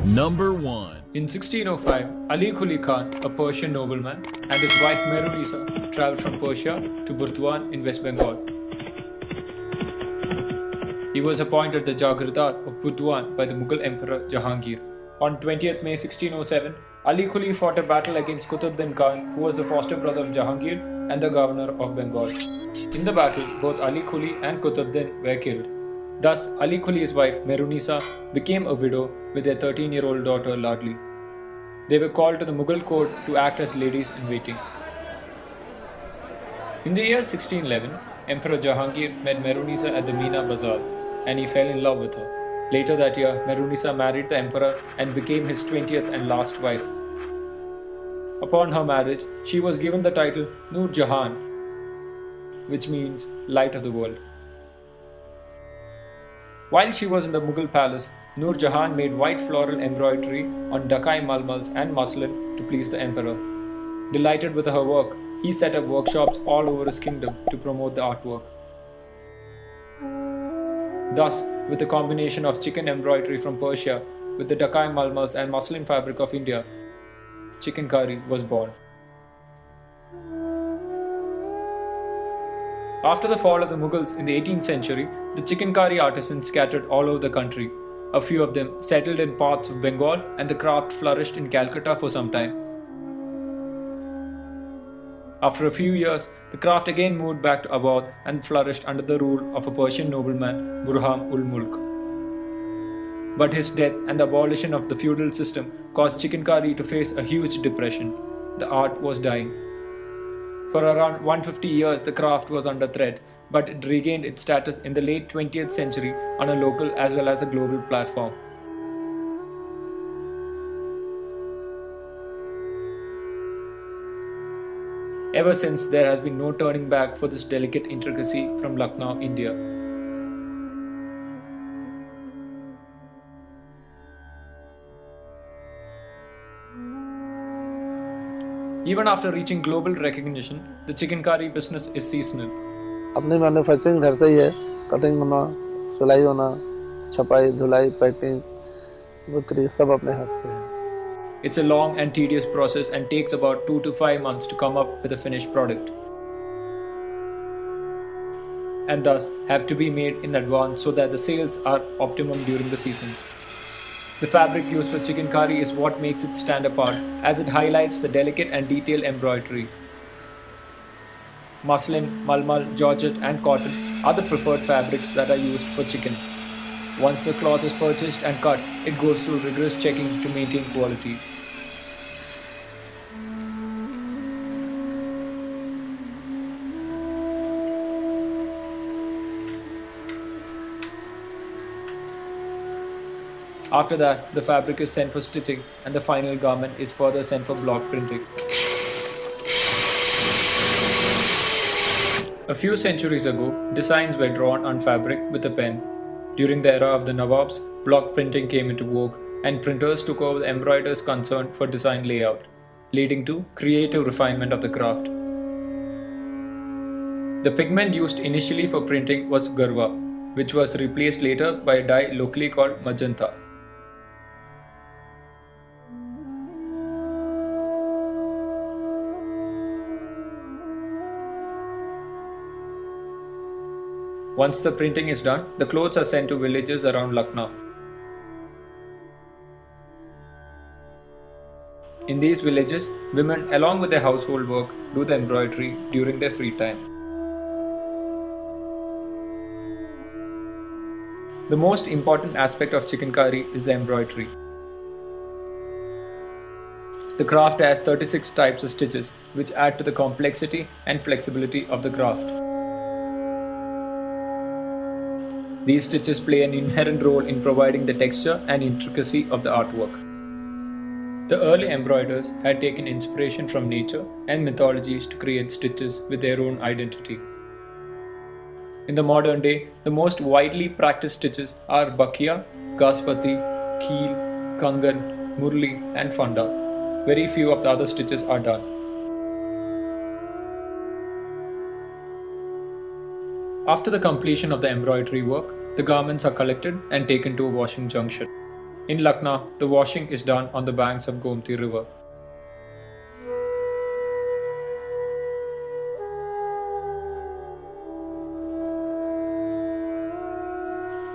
Number 1. In 1605, Ali Quli Khan, a Persian nobleman, and his wife Merunisa travelled from Persia to Burdwan in West Bengal. He was appointed the Jagirdar of Burdwan by the Mughal Emperor Jahangir. On 20th May 1607, Ali Quli fought a battle against Qutbuddin Khan, who was the foster brother of Jahangir and the governor of Bengal. In the battle, both Ali Quli and Qutbuddin were killed. Thus, Ali Quli's wife Merunisa became a widow with their 13-year-old daughter Ladli. They were called to the Mughal court to act as ladies in waiting. In the year 1611, Emperor Jahangir met Merunisa at the Meena Bazaar, and he fell in love with her. Later that year, Merunisa married the emperor and became his 20th and last wife. Upon her marriage, she was given the title Noor Jahan, which means light of the world. While she was in the Mughal palace, Noor Jahan made white floral embroidery on Dakai malmals and muslin to please the emperor. Delighted with her work, he set up workshops all over his kingdom to promote the artwork. Thus, with the combination of chicken embroidery from Persia with the Dakai malmals and muslin fabric of India, chicken curry was born. After the fall of the Mughals in the 18th century, the chicken curry artisans scattered all over the country. A few of them settled in parts of Bengal, and the craft flourished in Calcutta for some time. After a few years, the craft again moved back to Awadh and flourished under the rule of a Persian nobleman, Burhan-ul-Mulk. But his death and the abolition of the feudal system caused chicken curry to face a huge depression. The art was dying. For around 150 years, the craft was under threat, but it regained its status in the late 20th century on a local as well as a global platform. Ever since, there has been no turning back for this delicate intricacy from Lucknow, India. Even after reaching global recognition, the chicken curry business is seasonal. अपनी manufacturing घर से ही है, cutting होना, सिलाई होना, छपाई, धुलाई, packing, बिक्री सब अपने हाथ पे है. It's a long and tedious process and takes about 2 to 5 months to come up with a finished product, and thus have to be made in advance so that the sales are optimum during the season. The fabric used for chicken curry is what makes it stand apart, as it highlights the delicate and detailed embroidery. Muslin, malmal, georgette and cotton are the preferred fabrics that are used for chicken. Once the cloth is purchased and cut, it goes through rigorous checking to maintain quality. After that, the fabric is sent for stitching and the final garment is further sent for block printing. A few centuries ago, designs were drawn on fabric with a pen. During the era of the Nawabs, block printing came into vogue and printers took over the embroider's concern for design layout, leading to creative refinement of the craft. The pigment used initially for printing was garwa, which was replaced later by a dye locally called magenta. Once the printing is done, the clothes are sent to villages around Lucknow. In these villages, women along with their household work do the embroidery during their free time. The most important aspect of chicken curry is the embroidery. The craft has 36 types of stitches, which add to the complexity and flexibility of the craft. These stitches play an inherent role in providing the texture and intricacy of the artwork. The early embroiders had taken inspiration from nature and mythologies to create stitches with their own identity. In the modern day, the most widely practiced stitches are Bakhia, Gaspati, Kheel, Kangan, Murli and Fanda. Very few of the other stitches are done. After the completion of the embroidery work, the garments are collected and taken to a washing junction. In Lucknow, the washing is done on the banks of Gomti River.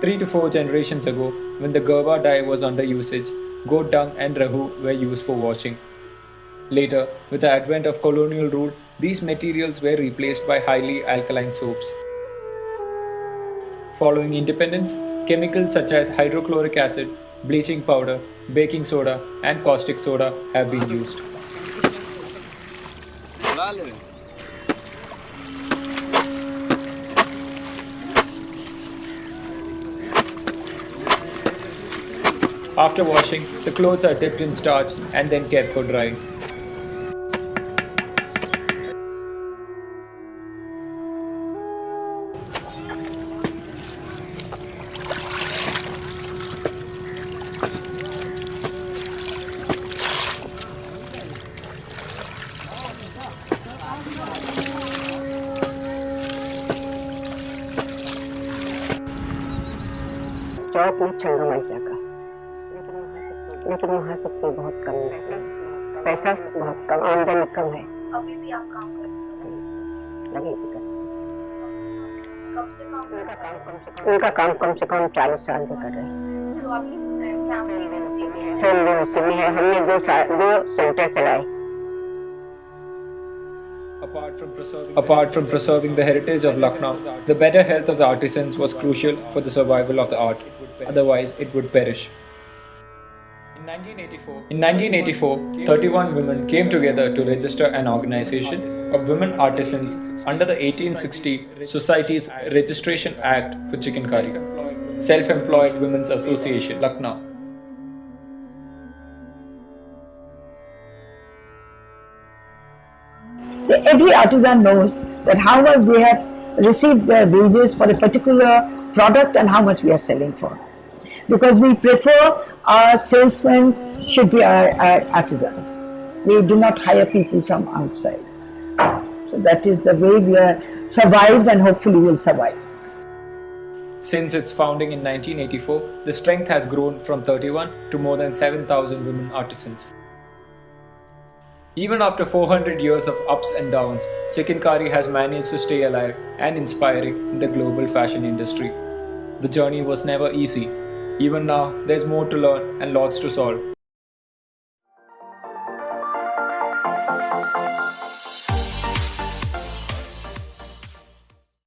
Three to four generations ago, when the Garwa dye was under usage, goat dung and rahu were used for washing. Later, with the advent of colonial rule, these materials were replaced by highly alkaline soaps. Following independence, chemicals such as hydrochloric acid, bleaching powder, baking soda, and caustic soda have been used. After washing, the clothes are dipped in starch and then kept for drying. चौक में छंगा मैया का, लेकिन वहाँ सबसे बहुत कम है, पैसा बहुत कम, आमदनी कम है। अभी भी आप काम करते हैं? लगी कब से काम? उनका काम कम से कम 40 साल से कर रहे हैं। तो आपकी फैमिली भी उसी में है? फैमिली उसी में है। हमने 2 सेंटर चलाए। Apart from preserving the heritage of Lucknow, the better health of the artisans was crucial for the survival of the art, otherwise it would perish. In 1984, 31 women came together to register an organization of women artisans under the 1860 Societies Registration Act for Chikankari, Self-Employed Women's Association, Lucknow. Every artisan knows that how much they have received their wages for a particular product and how much we are selling for. Because we prefer our salesmen should be our artisans. We do not hire people from outside. So that is the way we are survived and hopefully will survive. Since its founding in 1984, the strength has grown from 31 to more than 7,000 women artisans. Even after 400 years of ups and downs, Chikankari has managed to stay alive and inspiring in the global fashion industry. The journey was never easy. Even now, there's more to learn and lots to solve.